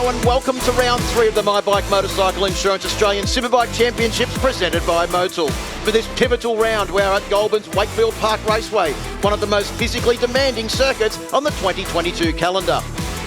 Hello and welcome to round 3 of the My Bike Motorcycle Insurance Australian Superbike Championships presented by Motul. For this pivotal round, we're at Goulburn's Wakefield Park Raceway, one of the most physically demanding circuits on the 2022 calendar.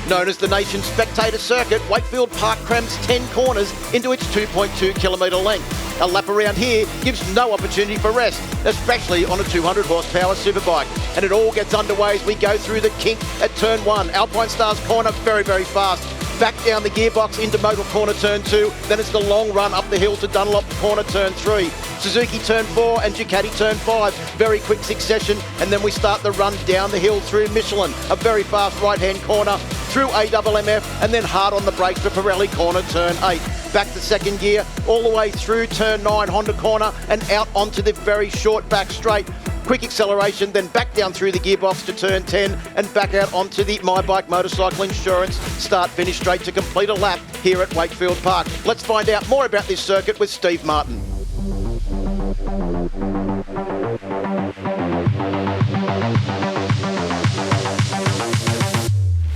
Known as the nation's spectator circuit, Wakefield Park crams 10 corners into its 2.2 kilometre length. A lap around here gives no opportunity for rest, especially on a 200 horsepower superbike. And it all gets underway as we go through the kink at turn 1. Alpine Stars corner very, very fast. Back down the gearbox into Motul corner turn 2, then it's the long run up the hill to Dunlop corner turn 3. Suzuki turn 4 and Ducati turn 5, very quick succession, and then we start the run down the hill through Michelin, a very fast right-hand corner, through AMMF, and then hard on the brakes for Pirelli corner turn 8. Back to second gear, all the way through turn 9 Honda corner and out onto the very short back straight. Quick acceleration, then back down through the gearbox to turn 10 and back out onto the My Bike Motorcycle Insurance start-finish straight to complete a lap here at Wakefield Park. Let's find out more about this circuit with Steve Martin.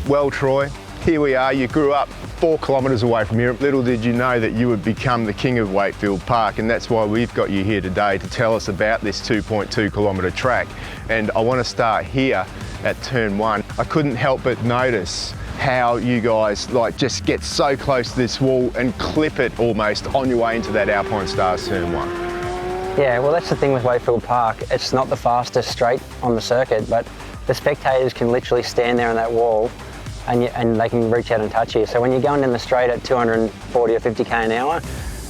Well, Troy, here we are. You grew up 4 kilometres away from here. Little did you know that you would become the king of Wakefield Park, and that's why we've got you here today to tell us about this 2.2 kilometre track. And I want to start here at turn 1. I couldn't help but notice how you guys just get so close to this wall and clip it almost on your way into that Alpine Stars turn 1. Yeah, well, that's the thing with Wakefield Park. It's not the fastest straight on the circuit, but the spectators can literally stand there on that wall and they can reach out and touch you. So when you're going down the straight at 240 or 50k an hour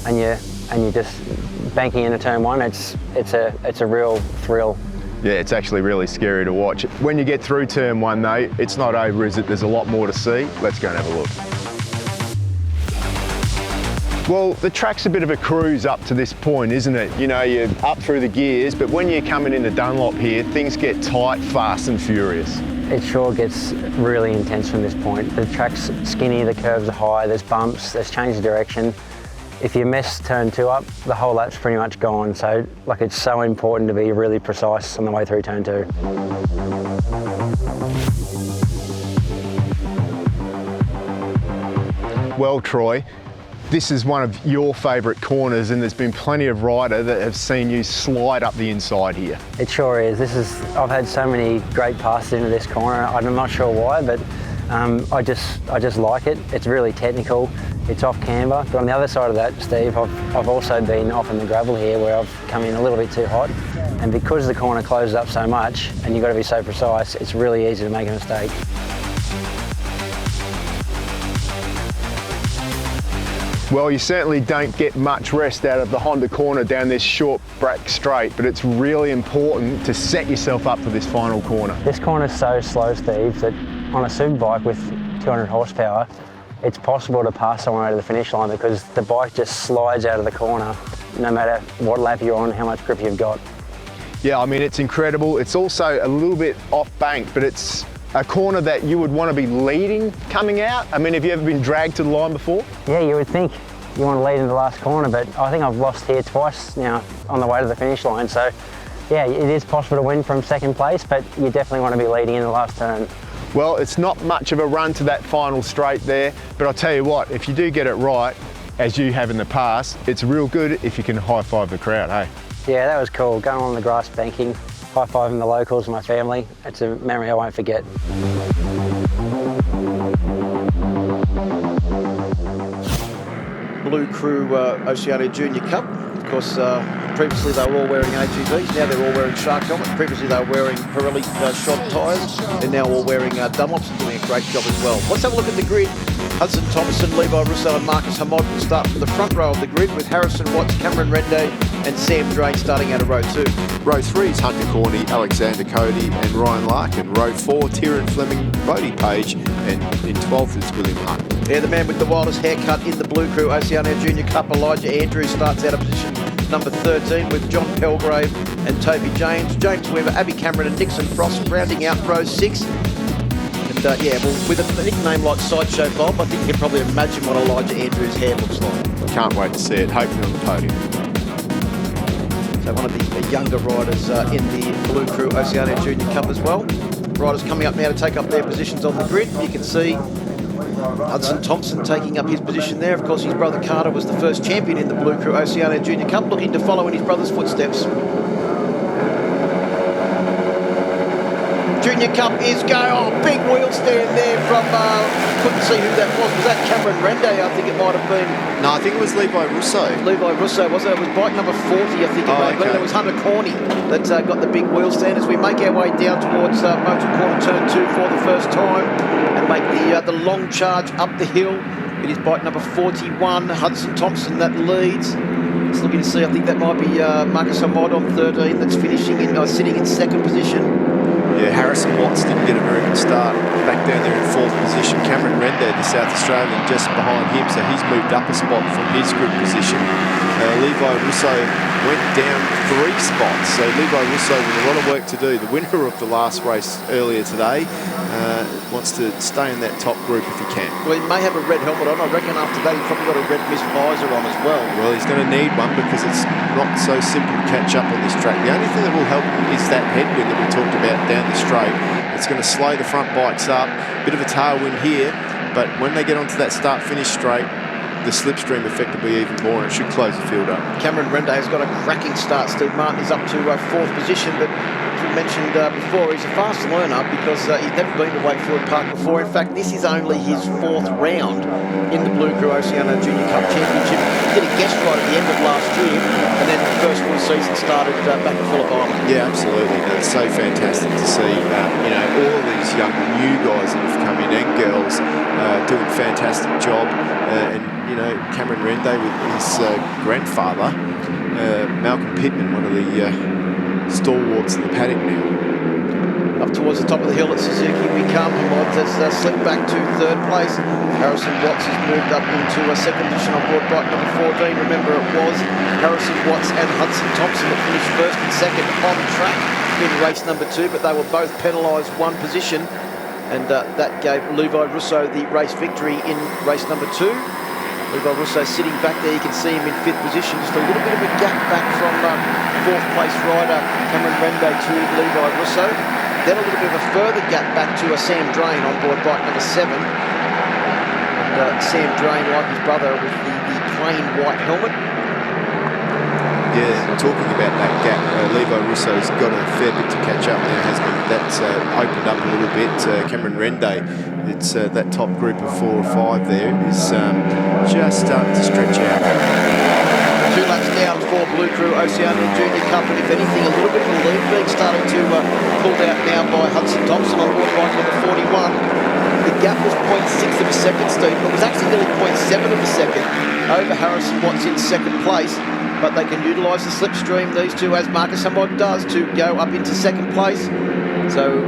and you're just banking into turn 1, it's a real thrill. Yeah, it's actually really scary to watch. When you get through turn 1 though, it's not over, is it? There's a lot more to see. Let's go and have a look. Well, the track's a bit of a cruise up to this point, isn't it? You know, you're up through the gears, but when you're coming into Dunlop here, things get tight, fast and furious. It sure gets really intense from this point. The track's skinny, the curves are high, there's bumps, there's change of direction. If you mess turn 2 up, the whole lap's pretty much gone. So, it's so important to be really precise on the way through turn 2. Well, Troy, this is one of your favourite corners, and there's been plenty of riders that have seen you slide up the inside here. It sure is. I've had so many great passes into this corner. I'm not sure why, but I just like it. It's really technical. It's off camber. But on the other side of that, Steve, I've also been off in the gravel here where I've come in a little bit too hot. And because the corner closes up so much and you've got to be so precise, it's really easy to make a mistake. Well, you certainly don't get much rest out of the Honda corner down this short back straight, but it's really important to set yourself up for this final corner. This corner's so slow, Steve, that on a superbike with 200 horsepower, it's possible to pass someone over the finish line because the bike just slides out of the corner, no matter what lap you're on, how much grip you've got. Yeah, I mean, it's incredible. It's also a little bit off bank, but it's a corner that you would want to be leading coming out. I mean, have you ever been dragged to the line before? Yeah, you would think you want to lead in the last corner, but I think I've lost here twice now on the way to the finish line. So yeah, it is possible to win from second place, but you definitely want to be leading in the last turn. Well, it's not much of a run to that final straight there, but I'll tell you what, if you do get it right, as you have in the past, it's real good if you can high-five the crowd, hey? Yeah, that was cool. Going on the grass banking, high-fiving the locals, my family. It's a memory I won't forget. Blue Crew Oceania Junior Cup. Of course, previously they were all wearing AGVs, now they're all wearing Shark helmets. Previously they were wearing Pirelli shod tyres, and now all wearing Dunlops and doing a great job as well. Let's have a look at the grid. Hudson Thomason, Levi Rousseau and Marcus Hamod will start from the front row of the grid with Harrison Watts, Cameron Rende and Sam Drain starting out of row 2. Row 3 is Hunter Corney, Alexander Cody and Ryan Larkin. Row 4, Tyrone Fleming, Bodie Page, and in 12th it's William Hunt. Yeah, the man with the wildest haircut in the Blue Crew Oceania Junior Cup, Elijah Andrews, starts out of position number 13 with John Pelgrave and Toby James. James Weaver, Abby Cameron and Nixon Frost rounding out row 6. And yeah, well, with a nickname like Sideshow Bob, I think you can probably imagine what Elijah Andrews' hair looks like. Can't wait to see it, hopefully on the podium. So one of the younger riders in the Blue Crew Oceania Junior Cup as well. Riders coming up now to take up their positions on the grid. You can see Hudson Thompson taking up his position there. Of course, his brother Carter was the first champion in the Blue Crew Oceania Junior Cup, looking to follow in his brother's footsteps. Junior Cup is going. Oh, big wheel stand there from, couldn't see who that was. Was that Cameron Rende? I think it might have been. No, I think it was Levi Russo. Levi Russo, was it? It was bike number 40, I think it might have been. It was Hunter Corney that got the big wheel stand as we make our way down towards Motor Corner Turn 2 for the first time and make the long charge up the hill. It is bike number 41, Hudson Thompson, that leads. Just looking to see, I think that might be Marcus Ahmad on 13 that's finishing in, sitting in second position. Yeah, Harrison Watts didn't get a very good start back down there in fourth position. Cameron Rende, the South Australian, just behind him, so he's moved up a spot from his group position. Levi Russo went down 3 spots, so Levi Russo with a lot of work to do. The winner of the last race earlier today wants to stay in that top group if he can. Well, he may have a red helmet on. I reckon after that he's probably got a red mist visor on as well. Well, he's going to need one because it's not so simple to catch up on this track. The only thing that will help him is that headwind that we talked about down the straight. It's going to slow the front bikes up. Bit of a tailwind here, but when they get onto that start-finish straight, the slipstream effect will be even more, and it should close the field up. Cameron Rende has got a cracking start. Steve Martin is up to fourth position, but as we mentioned before, he's a fast learner because he's never been to Wakefield Park before. In fact, this is only his 4th round in the Blue Crew Oceania Junior Cup Championship. He did a guest ride at the end of last year, and then the first full season started back at Phillip Island. Yeah, absolutely. It's so fantastic to see, all of these young new guys that have come in and girls doing a fantastic job. And Cameron Rende with his grandfather, Malcolm Pittman, one of the stalwarts of the paddock now. Up towards the top of the hill at Suzuki we come. Mods has slipped back to 3rd place. Harrison Watts has moved up into a 2nd position on board bike number 14. Remember, it was Harrison Watts and Hudson Thompson that finished 1st and 2nd on track in race number 2, but they were both penalised 1 position, and that gave Levi Russo the race victory in race number 2. Levi Russo sitting back there, you can see him in 5th position, just a little bit of a gap back from 4th place rider Cameron Rende to Levi Russo. Then a little bit of a further gap back to Sam Drain on board bike number 7. And Sam Drain, like his brother, with the plain white helmet. Yeah, talking about that gap, Levi Russo's got a fair bit to catch up now, hasn't he? That's opened up a little bit. Cameron Rende, it's that top group of 4 or 5 there is just starting to stretch out. 2 laps down for Blue Crew Oceania Junior Cup, and if anything, a little bit of a lead being starting to pulled out now by Hudson Thompson on board bike number 41. The gap was 0.6 of a second, Steve, but it was actually nearly 0.7 of a second over Harrison Watts in 2nd place. But they can utilise the slipstream, these two, as Marcus Ahmad does, to go up into 2nd place. So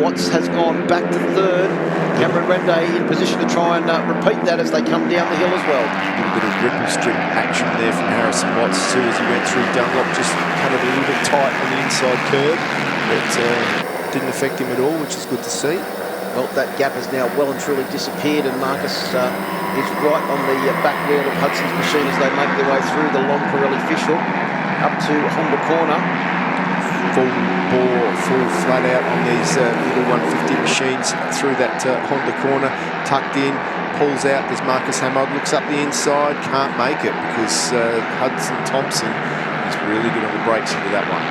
Watts has gone back to 3rd. Cameron Rende in position to try and repeat that as they come down the hill as well. A little bit of ripple strip action there from Harrison Watts too as he went through Dunlop, just cut it a little bit tight on the inside curve. But didn't affect him at all, which is good to see. Well, that gap has now well and truly disappeared, and Marcus is right on the back wheel of Hudson's machine as they make their way through the long Pirelli Fischl up to Honda Corner. Full bore, full flat out on these little 150 machines through that Honda Corner, tucked in, pulls out. There's Marcus Ahmad, looks up the inside, can't make it because Hudson Thompson is really good on the brakes into that one.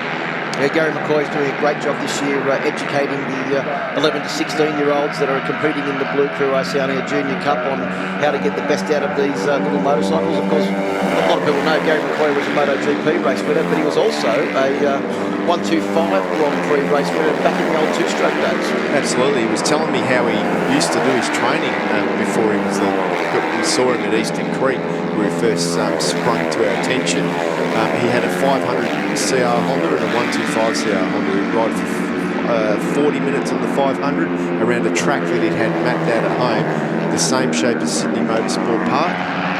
Yeah, Gary McCoy is doing a great job this year educating the 11 to 16-year-olds that are competing in the Blue Crew Oceania Junior Cup on how to get the best out of these little motorcycles. Of course, a lot of people know Gary McCoy was a MotoGP race winner, but he was also a 125 Grand Prix race winner back in the old 2-stroke days. Absolutely. He was telling me how he used to do his training before he was we saw him at Eastern Creek, where he first sprung to our attention. He had a 500 CR Honda and a 125 CR Honda. He'd ride for 40 minutes on the 500 around a track that he'd had mapped out at home, the same shape as Sydney Motorsport Park.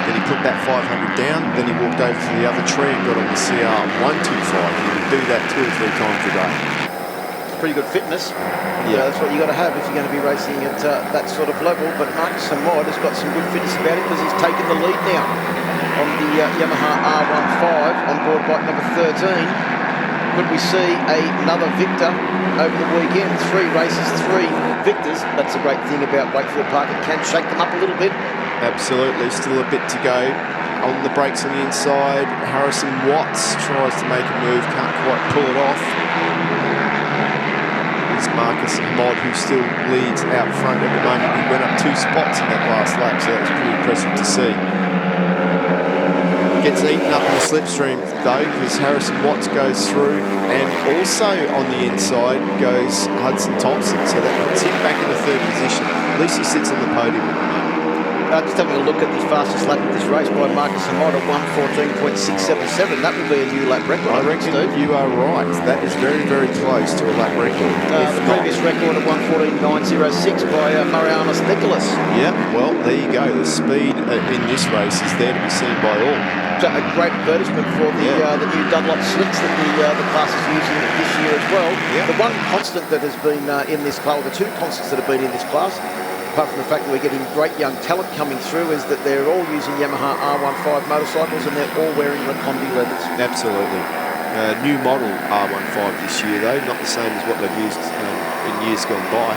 Then he put that 500 down, then he walked over to the other tree and got on the CR 125. He would do that 2 or 3 times a day. Pretty good fitness. Yeah, that's what you got to have if you're going to be racing at that sort of level. But Marcus Ahmad has got some good fitness about him because he's taken the lead now on the Yamaha R15 on board bike number 13. could we see another victor over the weekend? 3 races, 3 victors. That's the great thing about Wakefield Park. It can shake them up a little bit. Absolutely, still a bit to go. On the brakes on the inside, Harrison Watts tries to make a move, can't quite pull it off. It's Marcus Hamod who still leads out front at the moment. He went up 2 spots in that last lap, so that was pretty impressive to see. Gets eaten up in the slipstream though, because Harrison Watts goes through, and also on the inside goes Hudson Thompson, so that puts him back in the 3rd position. At least he sits on the podium at the moment. Just having a look at the fastest lap of this race by Marcus Hamod at 1:14.677. That will be a new lap record, I reckon Steve. you are right. That is very, very close to a lap record. The previous record of 1:14.906 by Marianus Nicholas. Yeah, well, there you go. The speed in this race is there to be seen by all. So a great advertisement for the new Dunlop slicks that the class is using this year as well. Yeah. The one constant that has been in this class, the 2 constants that have been in this class, apart from the fact that we're getting great young talent coming through, is that they're all using Yamaha R15 motorcycles and they're all wearing Racondi leathers. Absolutely. New model R15 this year though, not the same as what they've used in years gone by.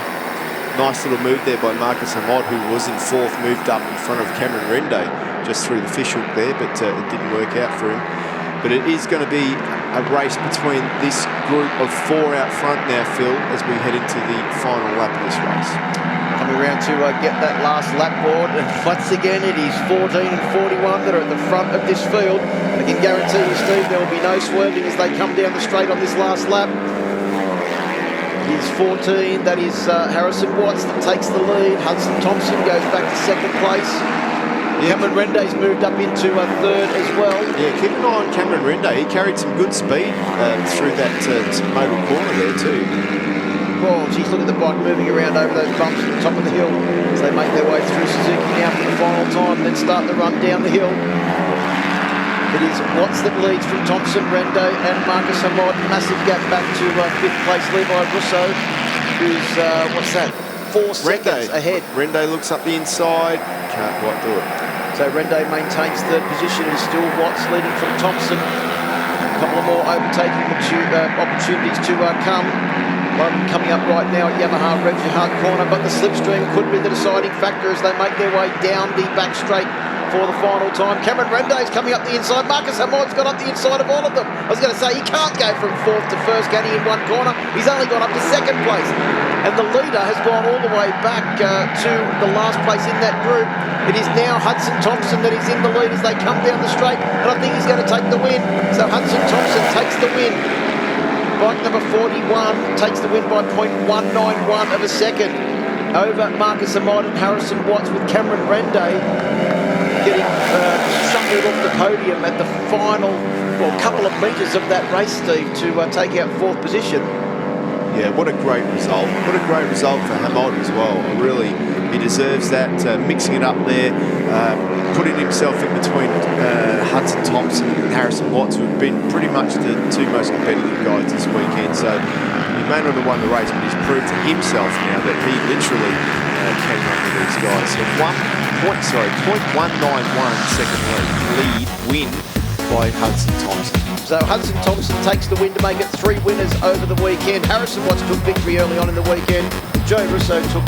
Nice little move there by Marcus Hamod, who was in 4th, moved up in front of Cameron Rende just through the fishhook there, but it didn't work out for him. But it is going to be a race between this group of 4 out front now, Phil, as we head into the final lap of this race. Coming around to get that last lap board, and once again it is 14 and 41 that are at the front of this field. And I can guarantee you, Steve, there will be no swerving as they come down the straight on this last lap. It is 14, that is Harrison Watts that takes the lead. Hudson Thompson goes back to 2nd place. Cameron Rende's moved up into 3rd as well. Yeah, keep an eye on Cameron Rende. He carried some good speed through that modal corner there too. Well, geez, look at the bike moving around over those bumps at the top of the hill as they make their way through Suzuki now for the final time, then start the run down the hill. It is Watts that leads from Thompson, Rende and Marcus Hamod. Massive gap back to 5th place Levi Russo, who's, 4 seconds ahead. Rende looks up the inside, can't quite do it. So Rende maintains 3rd position and still Watts leading from Thompson. A couple of more overtaking opportunities to come. One coming up right now at Yamaha Revs Hard corner, but the slipstream could be the deciding factor as they make their way down the back straight for the final time. Cameron Rende is coming up the inside. Marcus Hamod's got up the inside of all of them. I was going to say, he can't go from 4th to 1st, can he, in one corner? He's only gone up to 2nd place. And the leader has gone all the way back to the last place in that group. It is now Hudson Thompson that is in the lead as they come down the straight, and I think he's going to take the win. So Hudson Thompson takes the win. Bike number 41 takes the win by 0.191 of a second over Marcus Hamod and Harrison Watts, with Cameron Rende getting shunted off the podium at the final couple of metres of that race, Steve, to take out 4th position. Yeah, what a great result. What a great result for Hamod as well. Really, he deserves that, mixing it up there, putting himself in between Hudson Thompson and Harrison Watts, who have been pretty much the 2 most competitive guys this weekend. So he may not have won the race, but he's proved to himself now that he literally can run with these guys. So 0.191 second lead win by Hudson Thompson. So Hudson Thompson takes the win to make it 3 winners over the weekend. Harrison Watts took victory early on in the weekend. Joe Russo took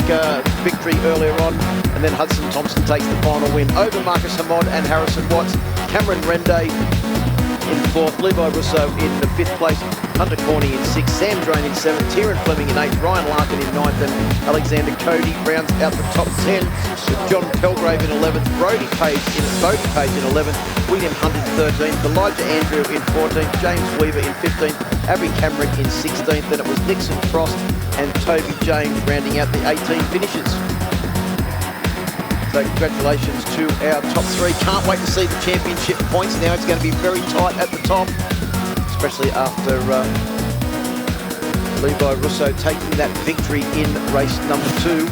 victory earlier on, and then Hudson Thompson takes the final win over Marcus Hamod and Harrison Watts. Cameron Rende in 4th, Levi Russo in the 5th place, Hunter Corney in 6th, Sam Drain in 7th, Tieran Fleming in 8th, Ryan Larkin in 9th, and Alexander Cody rounds out the top 10 with John Pelgrave in 11th, Bodie Page in 11th, William Hunt in 13th, Elijah Andrew in 14th, James Weaver in 15th, Abby Cameron in 16th, then it was Nixon Frost and Toby James rounding out the 18 finishers. So congratulations to our top 3. Can't wait to see the championship points now. It's going to be very tight at the top, especially after Levi Russo taking that victory in race number 2.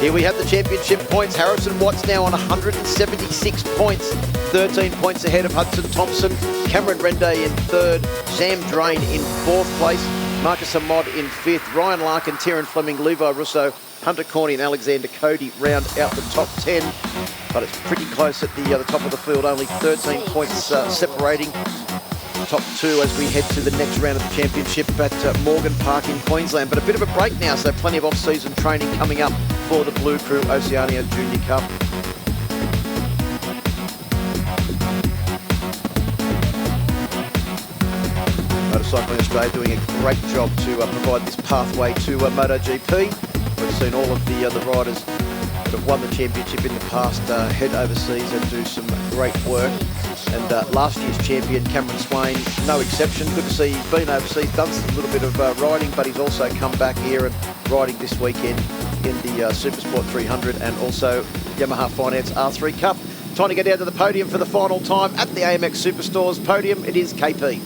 Here we have the championship points. Harrison Watts now on 176 points, 13 points ahead of Hudson Thompson. Cameron Rende in 3rd, Sam Drain in 4th place, Marcus Hamod in 5th, Ryan Larkin, Tieran Fleming, Levi Russo, Hunter Corney and Alexander Cody round out the top 10. But it's pretty close at the top of the field, only 13 points separating top two as we head to the next round of the championship at Morgan Park in Queensland. But a bit of a break now, so plenty of off-season training coming up for the Blue Crew Oceania Junior Cup. Motorcycling Australia doing a great job to provide this pathway to MotoGP. We've seen all of the riders that have won the championship in the past head overseas and do some great work. And last year's champion, Cameron Swain, no exception. Good to see he's been overseas, done a little bit of riding, but he's also come back here and riding this weekend in the Supersport 300 and also Yamaha Finance R3 Cup. Time to get down to the podium for the final time at the AMX Superstores podium. It is KP.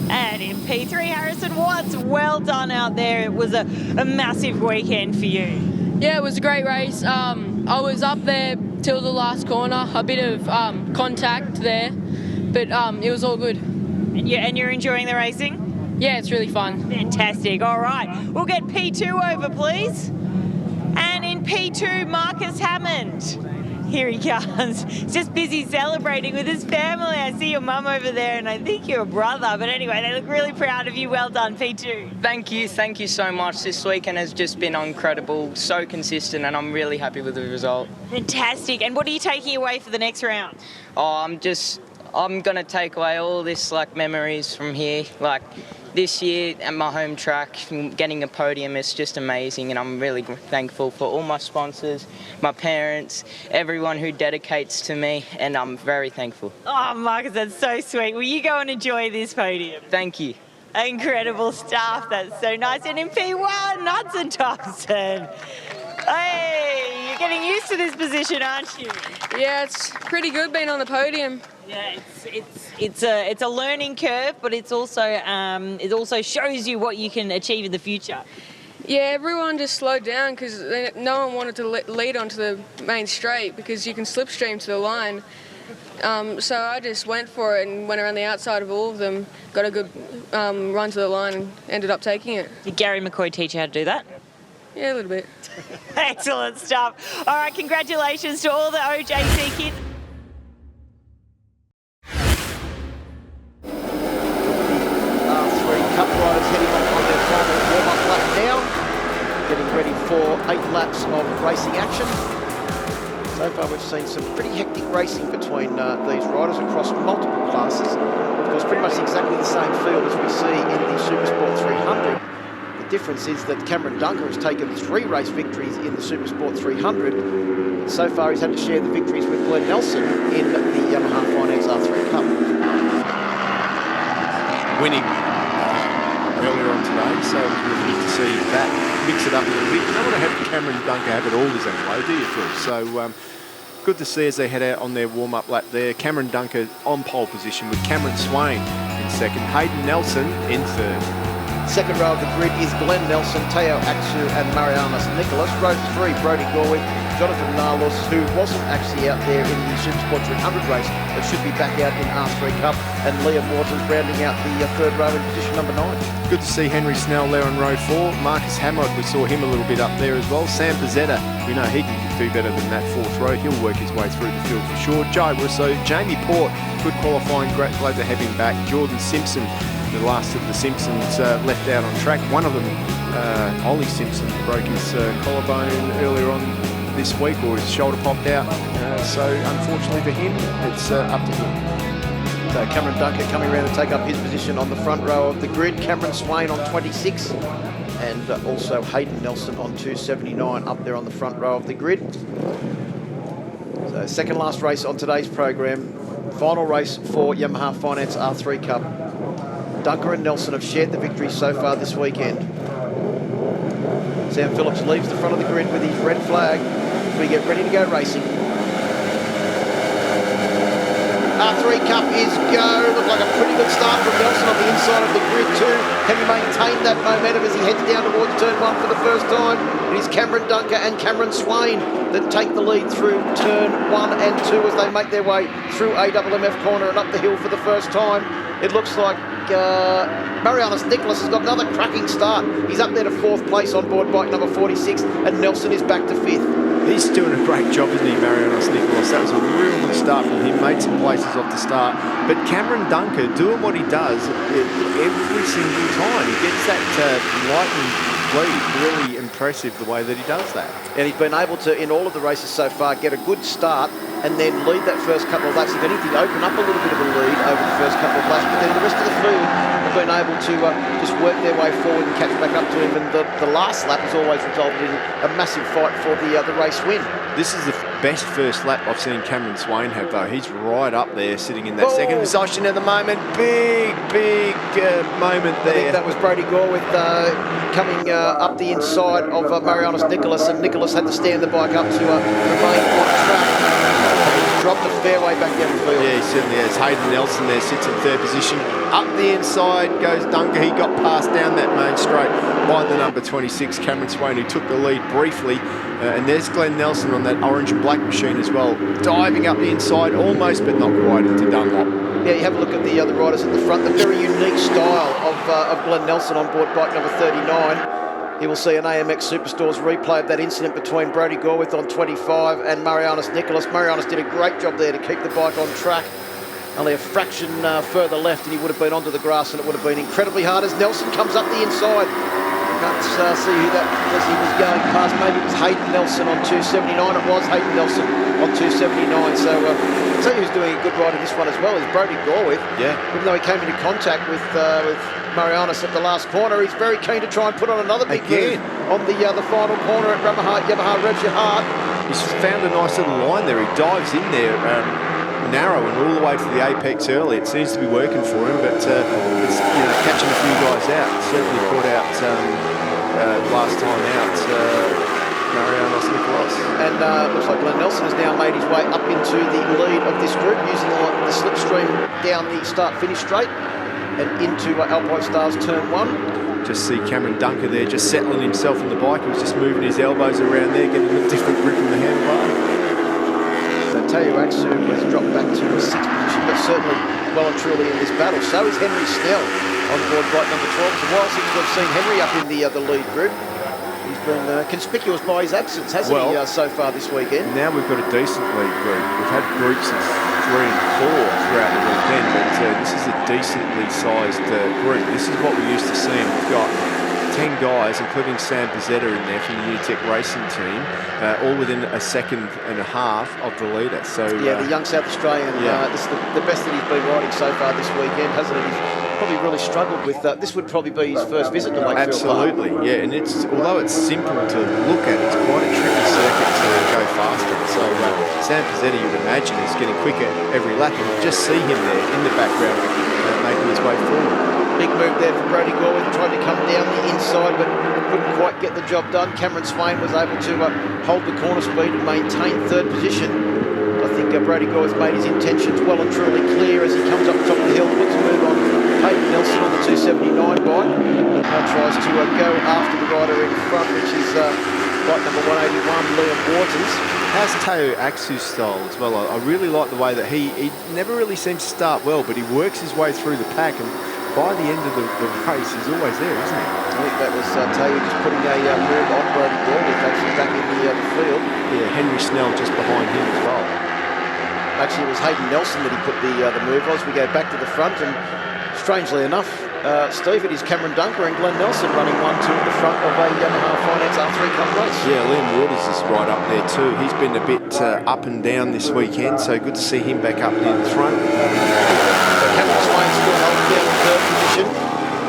And in P3, Harrison Watts, well done out there. It was a massive weekend for you. Yeah, it was a great race. I was up there till the last corner, a bit of contact there, but it was all good. And you're enjoying the racing? Yeah, it's really fun. Fantastic. All right, we'll get P2 over, please. And in P2, Marcus Hammond. Here he comes. He's just busy celebrating with his family. I see your mum over there, and I think your brother. But anyway, they look really proud of you. Well done, P2. Thank you so much. This weekend has just been incredible, so consistent, and I'm really happy with the result. Fantastic. And what are you taking away for the next round? Oh, I'm gonna take away all this memories from here. This year at my home track, getting a podium is just amazing, and I'm really thankful for all my sponsors, my parents, everyone who dedicates to me, and I'm very thankful. Oh, Marcus, that's so sweet. Will you go and enjoy this podium? Thank you. Incredible stuff. That's so nice. And in P1, Hudson Thompson. Hey, you're getting used to this position, aren't you? Yeah, it's pretty good being on the podium. Yeah, it's a learning curve, but it's also it also shows you what you can achieve in the future. Yeah, everyone just slowed down because no one wanted to lead onto the main straight because you can slipstream to the line. So I just went for it and went around the outside of all of them, got a good run to the line and ended up taking it. Did Gary McCoy teach you how to do that? Yeah, a little bit. Excellent stuff. All right, congratulations to all the OJC kids. Cup riders heading on their final warm-up lap now, getting ready for 8 laps of racing action. So far we've seen some pretty hectic racing between these riders across multiple classes. Of course, pretty much exactly the same field as we see in the Supersport 300. The difference is that Cameron Dunker has taken 3 race victories in the Supersport 300. So far he's had to share the victories with Glenn Nelson in the Yamaha Finance R3 Cup. Winning earlier on today, so it was good to see that, mix it up a little bit. You don't want to have Cameron Dunker have it all his own way, do you, Phil? So good to see as they head out on their warm-up lap there. Cameron Dunker on pole position with Cameron Swain in second, Hayden Nelson in third. Second row of the grid is Glenn Nelson, Teo Aksu and Marianas Nicholas. Row 3, Brodie Gorwick, Jonathan Nalos, who wasn't actually out there in the Supersport 300 race, but should be back out in R3 Cup, and Liam Waters rounding out the third row in position number 9. Good to see Henry Snell there on row 4. Marcus Hamod, we saw him a little bit up there as well. Sam Pizzetta, we know he can do better than that 4th row. He'll work his way through the field for sure. Jai Russo, Jamie Port, good qualifying, glad to have him back. Jordan Simpson, the last of the Simpsons left out on track. One of them, Ollie Simpson, broke his collarbone earlier on this week, or his shoulder popped out. So unfortunately for him, it's up to him. So Cameron Dunker coming around to take up his position on the front row of the grid. Cameron Swain on 26 and also Hayden Nelson on 279 up there on the front row of the grid. So second last race on today's program. Final race for Yamaha Finance R3 Cup. Dunker and Nelson have shared the victory so far this weekend. Sam Phillips leaves the front of the grid with his red flag as we get ready to go racing. R3 Cup is go. Looked like a pretty good start from Nelson on the inside of the grid too. Can he maintain that momentum as he heads down towards turn 1 for the first time? It is Cameron Dunker and Cameron Swain that take the lead through turn 1 and 2 as they make their way through AMMF corner and up the hill for the first time. It looks like Marianas Nicholas has got another cracking start. He's up there to 4th place on board bike number 46, and Nelson is back to 5th. He's doing a great job, isn't he, Marianos Nicholas? That was a real good start from him, made some places off the start. But Cameron Dunker doing what he does every single time. He gets that lightning lead. Really impressive the way that he does that. And he's been able to, in all of the races so far, get a good start and then lead that first couple of laps. If anything, open up a little bit of a lead over the first couple of laps, but then the rest of the field have been able to just work their way forward and catch back up to him. And the last lap has always resulted in a massive fight for the race win. This is the best first lap I've seen Cameron Swain have, though. He's right up there, sitting in that second position at the moment. Big moment there. I think that was Brodie Gorwith coming up the inside of Marianos Nicholas, and Nicholas had to stand the bike up to remain on track. He's dropped a fairway back down the field. Yeah, he certainly has. Hayden Nelson there sits in third position. Up the inside goes Dunker. He got passed down that main straight by the number 26, Cameron Swain, who took the lead briefly. And there's Glenn Nelson on that orange and black machine as well, diving up the inside, almost but not quite into Dunlop. Yeah, you have a look at the other riders at the front. The very unique style of Glenn Nelson on board bike number 39. You will see an AMX Superstores replay of that incident between Brodie Gorwith on 25 and Marianos Nicholas. Marianos did a great job there to keep the bike on track. Only a fraction further left and he would have been onto the grass, and it would have been incredibly hard as Nelson comes up the inside. Can't see who that was he was going past. Maybe it was Hayden Nelson on 279. It was Hayden Nelson on 279. So I'll tell you who's doing a good ride in this one as well is Brodie Gorwith. Yeah. Even though he came into contact with Marianos at the last corner, he's very keen to try and put on another big move on the final corner at Yamaha Revs Your Heart. He's found a nice little line there. He dives in there, narrow and all the way to the apex early. It seems to be working for him, but it's catching a few guys out. Certainly caught out last time out Marianos Nicholas. And looks like Glenn Nelson has now made his way up into the lead of this group using the slipstream down the start-finish straight and into Alpine Stars turn 1. Just see Cameron Dunker there just settling himself on the bike. He was just moving his elbows around there, getting a different grip on the handlebar. So Teo Aksu has dropped back to a 6th position, but certainly well and truly in this battle. So is Henry Snell on board bike number 12. It's a while since we've seen Henry up in the lead group. He's been conspicuous by his absence, hasn't he, so far this weekend? Now we've got a decent lead group. We've had groups of 3 and 4 throughout the weekend, but this is a decently sized group. This is what we used to see. We've got 10 guys, including Sam Pizzetta in there from the Unitec Racing team, all within a second and a half of the leader. So yeah, the young South Australian, this is the best that he's been riding so far this weekend, hasn't it? He's probably really struggled with that. This would probably be his first visit to Wakefield Park. Absolutely, yeah, and although it's simple to look at, it's quite a tricky circuit to go faster. So Sam Pizzetta, you'd imagine, is getting quicker every lap, and you just see him there in the background making his way forward. Big move there for Brodie Gorwith, tried to come down the inside but couldn't quite get the job done. Cameron Swain was able to hold the corner speed and maintain 3rd position. I think Brodie Gorwith made his intentions well and truly clear as he comes up the top of the hill, puts a move on Hayden Nelson on the 279 bike. Now tries to go after the rider in front, which is bike number 181, Liam Waters. How's Teo Aksu's style as well? I really like the way that he never really seems to start well, but he works his way through the pack, and by the end of the race, he's always there, isn't he? I think that was Teo just putting a move on Brodie Gorwith actually back in the field. Yeah, Henry Snell just behind him as well. Actually, it was Hayden Nelson that he put the move on. As we go back to the front, and strangely enough, Steve, it is Cameron Dunker and Glenn Nelson running 1-2 at the front of a Yamaha Finance R3 Cup race. Yeah, Liam Waters is right up there too. He's been a bit up and down this weekend, so good to see him back up near the front. Cameron Swain still holding down the 3rd position.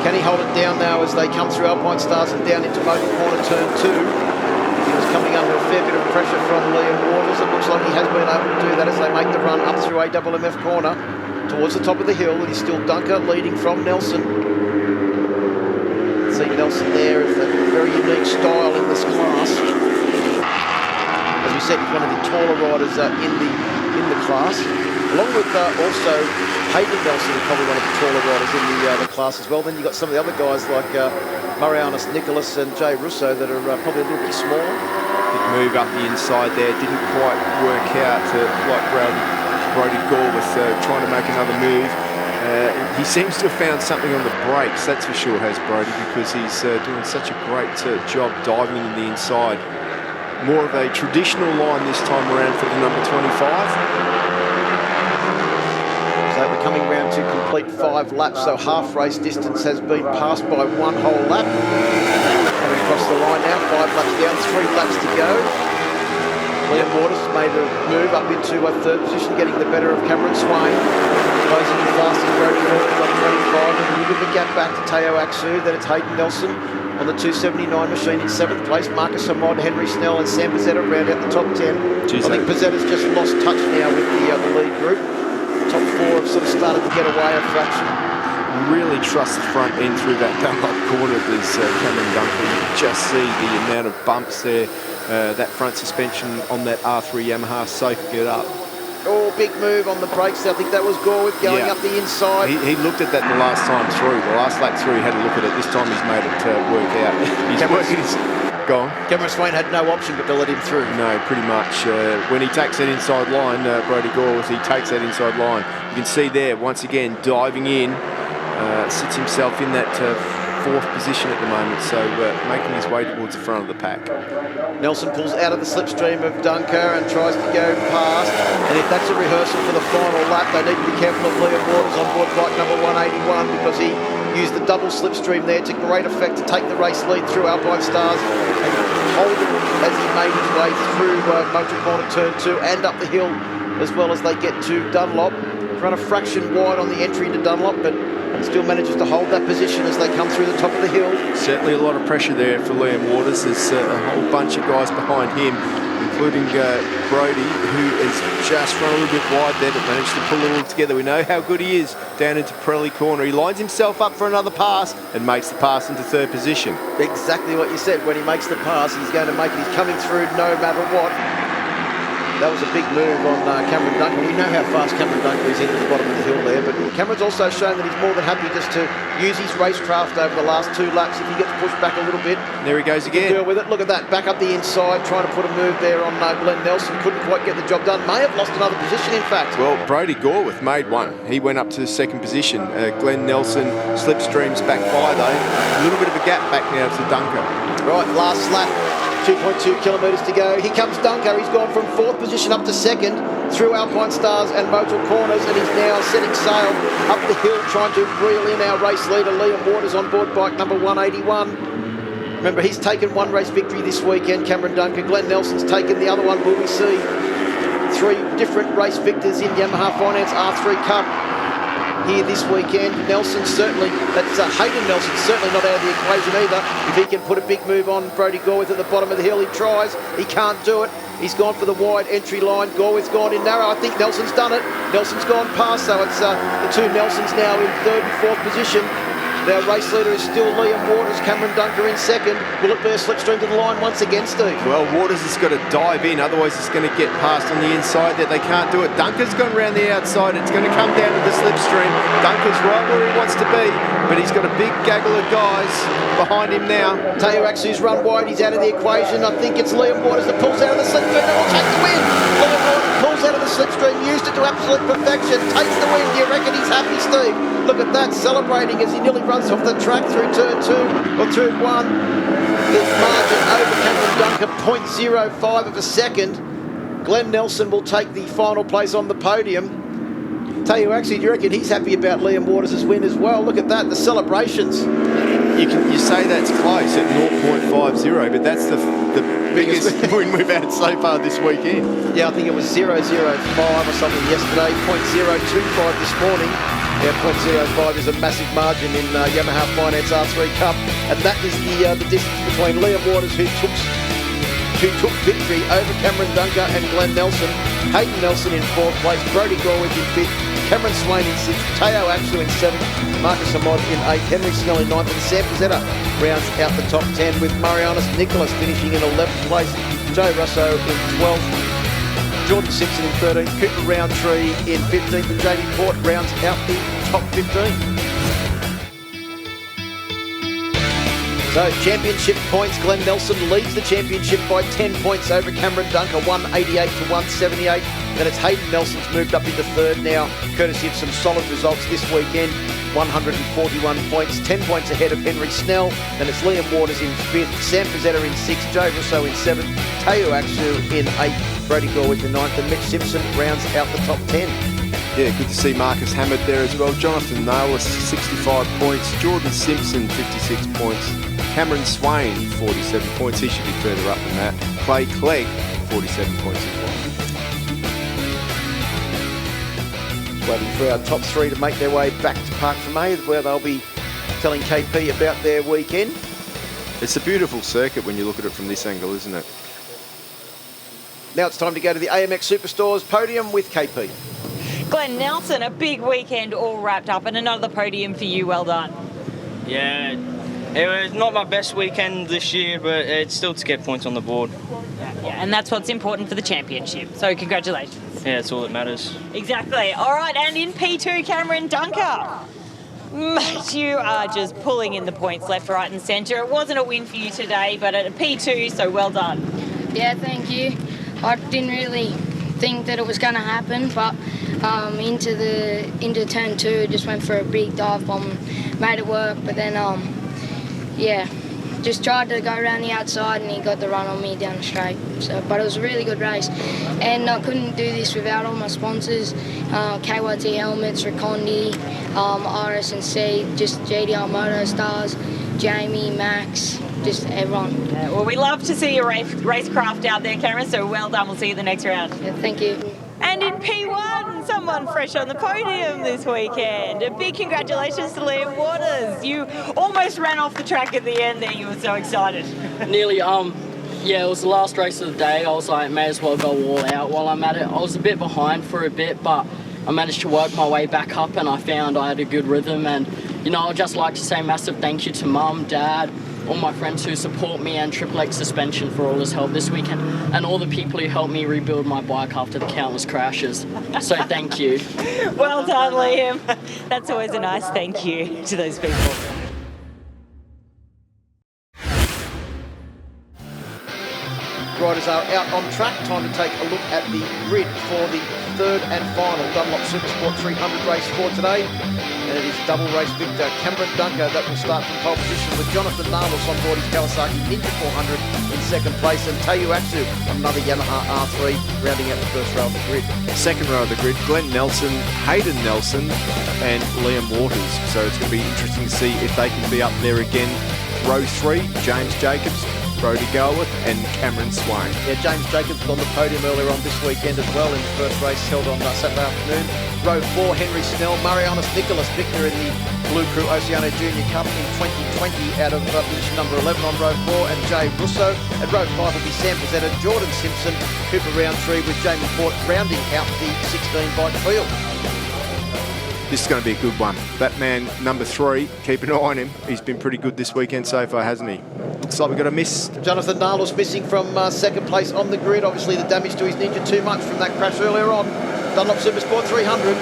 Can he hold it down now as they come through Alpine Stars and down into Motor Corner turn 2? He was coming under a fair bit of pressure from Liam Waters. It looks like he has been able to do that as they make the run up through AMMF Corner towards the top of the hill. It is still Dunker leading from Nelson. See Nelson there with a very unique style in this class. As we said, he's one of the taller riders in the class, along with also Hayden Nelson, is probably one of the taller riders in the class as well. Then you've got some of the other guys like Marianos Nicholas and Jay Russo that are probably a little bit smaller. Big move up the inside there, didn't quite work out like Brodie Gorwith trying to make another move. He seems to have found something on the brakes, that's for sure, has Brodie, because he's doing such a great job diving in the inside. more of a traditional line this time around for the number 25. So we're coming round to complete 5 laps, so half race distance has been passed by 1 whole lap. Coming across the line now, 5 laps down, 3 laps to go. Liam Waters made a move up into a 3rd position, getting the better of Cameron Swain. Closing in fast and Brody Waters on 25, and a little bit of a gap back to Teo Aksu. Then it's Hayden Nelson on the 279 machine in 7th place. Marcus Amod, Henry Snell and Sam Pizzetta round out the top 10. I think Pizzetta's just lost touch now with the lead group. Top 4 have sort of started to get away a fraction. Really trust the front end through that Dunlop corner. There's Cameron Duncan. You can just see the amount of bumps there. That front suspension on that R3 Yamaha soaking it up. Oh, big move on the brakes. I think that was Gorwith going up the inside. He looked at that the last time through. The last lap through, he had a look at it. This time he's made it work out. He's working his... Go on. Cameron Swain had no option but to let him through. No, pretty much. When he takes that inside line, Brody Gorwith, he takes that inside line. You can see there, once again, diving in, sits himself in that 4th position at the moment, so making his way towards the front of the pack. Nelson pulls out of the slipstream of Dunker and tries to go past, and if that's a rehearsal for the final lap, they need to be careful of Liam Waters on board bike number 181, because he used the double slipstream there to great effect to take the race lead through Alpine Stars and hold it as he made his way through Motor Corner Turn 2 and up the hill, as well as they get to Dunlop. Run a fraction wide on the entry into Dunlop, but still manages to hold that position as they come through the top of the hill. Certainly a lot of pressure there for Liam Waters. There's a whole bunch of guys behind him, including Brody, who has just run a little bit wide there, but managed to pull it all together. We know how good he is down into Pirelli corner. He lines himself up for another pass and makes the pass into 3rd position. Exactly what you said. When he makes the pass, he's going to make it. He's coming through no matter what. That was a big move on Cameron Duncan. We know how fast Cameron Duncan is into the bottom of the hill there, but Cameron's also shown that he's more than happy just to use his racecraft over the last 2 laps if he gets pushed back a little bit. There he goes again. Deal with it. Look at that, back up the inside, trying to put a move there on Glenn Nelson. Couldn't quite get the job done. May have lost another position, in fact. Well, Brody Gorwith made one. He went up to the 2nd position. Glenn Nelson slipstreams back by though. A little bit of a gap back now to Dunker. Right, last lap. 2.2 kilometres to go. Here comes Dunker. He's gone from 4th position up to 2nd through Alpine Stars and Motul Corners, and he's now setting sail up the hill, trying to reel in our race leader, Liam Waters, on board bike number 181. Remember, he's taken 1 race victory this weekend, Cameron Dunker. Glenn Nelson's taken the other one. Will we see 3 different race victors in Yamaha Finance R3 Cup here this weekend? Nelson certainly, that's Hayden Nelson certainly not out of the equation either. If he can put a big move on Brody Gorwith at the bottom of the hill, he tries. He can't do it. He's gone for the wide entry line. Gorwith's gone in narrow. I think Nelson's done it. Nelson's gone past, so it's the 2 Nelsons now in 3rd and 4th position. Their race leader is still Liam Waters, Cameron Dunker in 2nd. Will it be a slipstream to the line once again, Steve? Well, Waters has got to dive in, otherwise it's going to get past on the inside there. They can't do it. Dunker's gone around the outside. It's going to come down to the slipstream. Dunker's right where he wants to be, but he's got a big gaggle of guys behind him now. Teo Aksu's run wide. He's out of the equation. I think it's Liam Waters that pulls out of the slipstream and will take the win. Liam Waters pulls out of the slipstream, used it to absolute perfection, takes the win. Do you reckon he's happy, Steve? Look at that, celebrating as he nearly runs off the track through turn 2 or turn 1. The margin over Cameron Dunker, 0.05 of a second. Glenn Nelson will take the final place on the podium. Teo Aksu, do you reckon he's happy about Liam Waters' win as well? Look at that, the celebrations. You say that's close at 0.50, but that's the biggest win we've had so far this weekend. Yeah, I think it was 0.005 or something yesterday, 0.025 this morning. Yeah, 0.05 is a massive margin in Yamaha Finance R3 Cup, and that is the distance between Liam Waters, who took victory over Cameron Dunker and Glenn Nelson. Hayden Nelson in 4th place, Brody Gorwith in 5th, Cameron Swain in 6th, Teo Aksu in 7th, Marcus Amod in 8th, Henry Snell in 9th, and Sam Pizzetta rounds out the top 10 with Marianus Nicholas finishing in 11th place, Joe Russo in 12th, Jordan Simpson in 13th, Cooper Roundtree in 15th, and Jamie Port rounds out the top 15. So championship points, Glenn Nelson leads the championship by 10 points over Cameron Dunker, 188 to 178. Then it's Hayden Nelson's moved up into third now, courtesy of some solid results this weekend. 141 points, 10 points ahead of Henry Snell. Then it's Liam Waters in fifth, Sam Pizzetta in sixth, Joe Russo in seventh, Teo Aksu in eighth, Brody Gorwith in ninth, and Mitch Simpson rounds out the top 10. Yeah, good to see Marcus Hammett there as well. Jonathan Naylor, 65 points. Jordan Simpson, 56 points. Cameron Swain, 47 points. He should be further up than that. Clay Clegg, 47 points as well. Waiting for our top three to make their way back to Park for May, where they'll be telling KP about their weekend. It's a beautiful circuit when you look at it from this angle, isn't it? Now it's time to go to the AMX Superstores podium with KP. Glenn Nelson, a big weekend all wrapped up and another podium for you. Well done. Yeah, it was not my best weekend this year, but it's still to get points on the board. Yeah, and that's what's important for the championship. So congratulations. Yeah, it's all that matters. Exactly. All right, and in P2, Cameron Dunker. Mate, you are just pulling in the points left, right and centre. It wasn't a win for you today, but at a P2, so well done. Yeah, thank you. I didn't really think that it was going to happen, but into turn two, just went for a big dive bomb, made it work. But then, yeah, just tried to go around the outside, and he got the run on me down the straight. So, but it was a really good race, and I couldn't do this without all my sponsors: KYT Helmets, Recondi, RS&C, just GDR Moto Stars, Jamie, Max. Just everyone. Yeah, well, we love to see your racecraft out there, Cameron, so well done. We'll see you the next round. Yeah, thank you. And in P1, someone fresh on the podium this weekend. A big congratulations to Liam Waters. You almost ran off the track at the end there. You were so excited. Nearly, yeah, it was the last race of the day. I was like, may as well go all out while I'm at it. I was a bit behind for a bit, but I managed to work my way back up, and I found I had a good rhythm. And, you know, I'd just like to say massive thank you to Mum, Dad, all my friends who support me, and Triple X Suspension for all his help this weekend, and all the people who helped me rebuild my bike after the countless crashes. So thank you. Well done, Liam. That's always a nice thank you to those people. Riders are out on track. Time to take a look at the grid for the third and final Dunlop Supersport 300 race for today. And it is double race victor Cameron Dunker that will start from pole position, with Jonathan Nalos on board his Kawasaki Ninja 400 in second place, and Teo Aksu, another Yamaha R3, rounding out the first row of the grid. Second row of the grid, Glenn Nelson, Hayden Nelson and Liam Waters. So it's going to be interesting to see if they can be up there again. Row 3, James Jacobs, Brody Gorwith and Cameron Swain. Yeah, James Jacobs was on the podium earlier on this weekend as well in the first race held on Saturday afternoon. Row 4, Henry Snell, Marianus Nicholas, victor in the Blue Crew Oceania Junior Cup in 2020 out of position number 11 on row 4, and Jay Russo. At row 5 will be Sam Pizzetta, Jordan Simpson, Cooper round 3 with Jamie Fort rounding out the 16 bike field. This is going to be a good one. That man, number 3, keep an eye on him. He's been pretty good this weekend so far, hasn't he? Looks like we've got a miss. Jonathan Nalos missing from second place on the grid. Obviously the damage to his Ninja too much from that crash earlier on. Dunlop Supersport 300.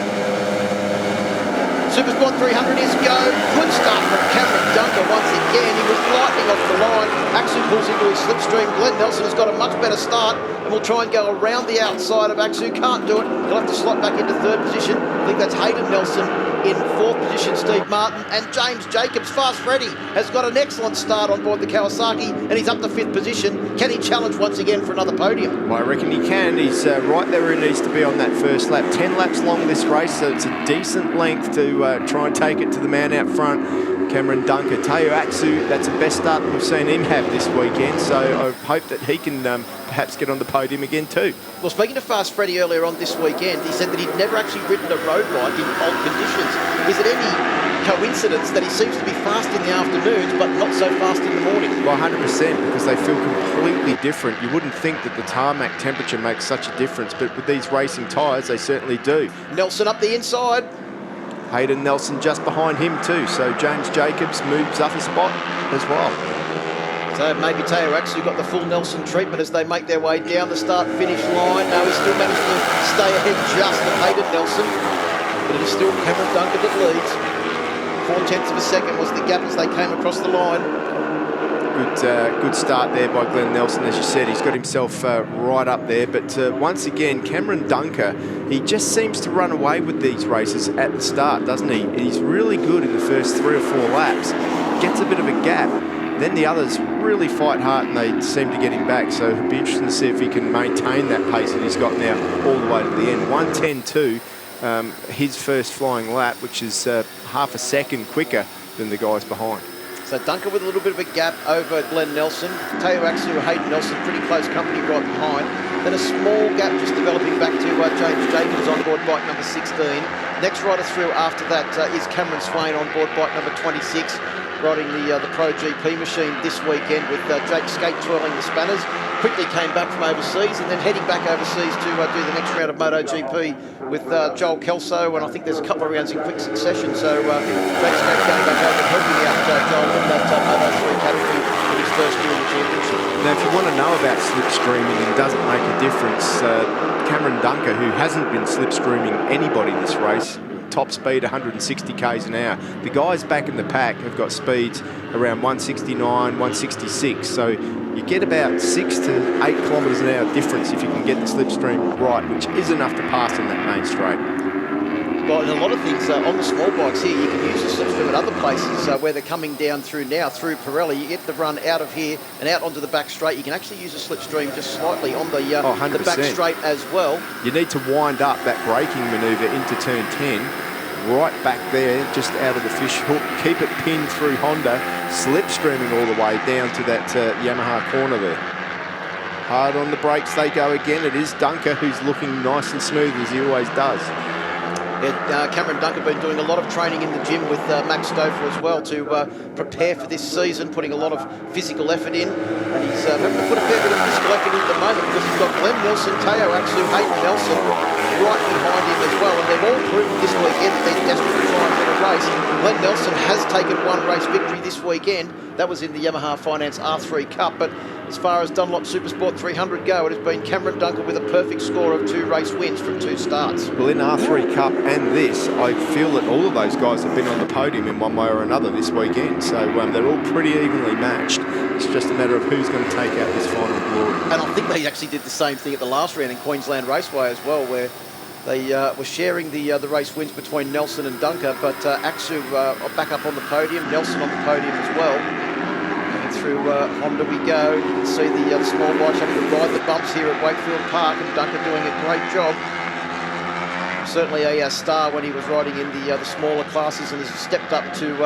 Supersport 300 is go. Good start from Cameron Dunker once again. He was lightning off the line. Aksu pulls into his slipstream. Glenn Nelson has got a much better start and will try and go around the outside of Aksu. Can't do it. He'll have to slot back into third position. I think that's Hayden Nelson in fourth position, Steve Martin, and James Jacobs. Fast Freddy has got an excellent start on board the Kawasaki, and he's up to fifth position. Can he challenge once again for another podium? Well, I reckon he can. He's right there where he needs to be on that first lap. 10 laps long this race, so it's a decent length to try and take it to the man out front, Cameron Dunker. Teo Aksu, that's the best start that we've seen him have this weekend, so I hope that he can perhaps get on the podium again too. Well, speaking to Fast Freddy earlier on this weekend, he said that he'd never actually ridden a road bike in cold conditions. Is it any coincidence that he seems to be fast in the afternoons but not so fast in the morning? Well, 100%, because they feel completely different. You wouldn't think that the tarmac temperature makes such a difference, but with these racing tyres, they certainly do. Nelson up the inside. Hayden Nelson just behind him too, so James Jacobs moves up a spot as well. So maybe Teo Aksu got the full Nelson treatment as they make their way down the start-finish line. No, he still managed to stay ahead just of Hayden Nelson, but it is still Cameron Dunker that leads. 0.4 of a second was the gap as they came across the line. good start there by Glenn Nelson. As you said, he's got himself right up there. But once again, Cameron Dunker, he just seems to run away with these races at the start, doesn't he? He's really good in the first 3 or 4 laps. Gets a bit of a gap. Then the others really fight hard and they seem to get him back. So it'll be interesting to see if he can maintain that pace that he's got now all the way to the end. 1:10.2, his first flying lap, which is half a second quicker than the guys behind. So Dunker with a little bit of a gap over Glenn Nelson. Teo Axu, Hayden Nelson, pretty close company right behind. Then a small gap just developing back to James Jacobs on board bike number 16. Next rider through after that is Cameron Swain on board bike number 26, riding the Pro GP machine this weekend with Jake Skate twirling the spanners. Quickly came back from overseas and then heading back overseas to do the next round of MotoGP with Joel Kelso, and I think there's a couple of rounds in quick succession. So Jake Skate going back over and helping out Joel in that Moto3 category in his first year in the championship. Now, if you want to know about slipstreaming and doesn't make a difference, Cameron Dunker, who hasn't been slipstreaming anybody this race, top speed 160 k's an hour. The guys back in the pack have got speeds around 169, 166. So you get about 6 to 8 kilometres an hour difference if you can get the slipstream right, which is enough to pass in that main straight. Well, and a lot of things on the small bikes here, you can use the slipstream at other places where they're coming down through now, through Pirelli. You get the run out of here and out onto the back straight. You can actually use a slipstream just slightly on the back straight as well. You need to wind up that braking manoeuvre into turn 10, right back there, just out of the fish hook. Keep it pinned through Honda, slipstreaming all the way down to that Yamaha corner there. Hard on the brakes they go again. It is Dunker who's looking nice and smooth as he always does. Cameron Dunker been doing a lot of training in the gym with Max Stouffer as well to prepare for this season, putting a lot of physical effort in. And he's having to put a fair bit of physical effort in at the moment because he's got Glenn Nelson, Teo Axu, Hayden Nelson right behind him as well. And they've all proven this weekend that they're desperate to try and win a race. Glenn Nelson has taken one race victory this weekend. That was in the Yamaha Finance R3 Cup. But as far as Dunlop Supersport 300 go, it has been Cameron Dunker with a perfect score of 2 race wins from 2 starts. Well, in R3 Cup and this, I feel that all of those guys have been on the podium in one way or another this weekend. So they're all pretty evenly matched. It's just a matter of who's going to take out this final glory. And I think they actually did the same thing at the last round in Queensland Raceway as well, where they were sharing the race wins between Nelson and Dunker, but Axu back up on the podium, Nelson on the podium as well. Through Honda we go. You can see the small bikes having to ride the bumps here at Wakefield Park, and Dunker doing a great job. Certainly a star when he was riding in the smaller classes, and has stepped up to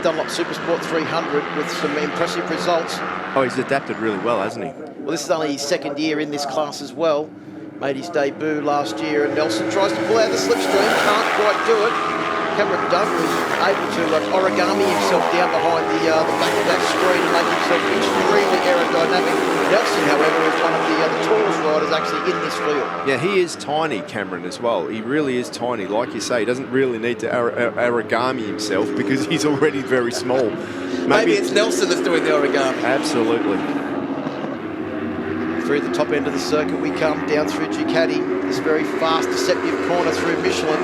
Dunlop Supersport 300 with some impressive results. Oh, he's adapted really well, hasn't he? Well, this is only his 2nd year in this class as well. Made his debut last year, and Nelson tries to pull out the slipstream, can't quite do it. Cameron Dunker is able to origami himself down behind the back of that screen and make himself extremely aerodynamic. Nelson, however, is one of the tallest riders actually in this field. Yeah, he is tiny, Cameron, as well. He really is tiny. Like you say, he doesn't really need to origami himself because he's already very small. Maybe it's Nelson that's doing the origami. Absolutely. Through the top end of the circuit we come, down through Ducati, this very fast, deceptive corner through Michelin.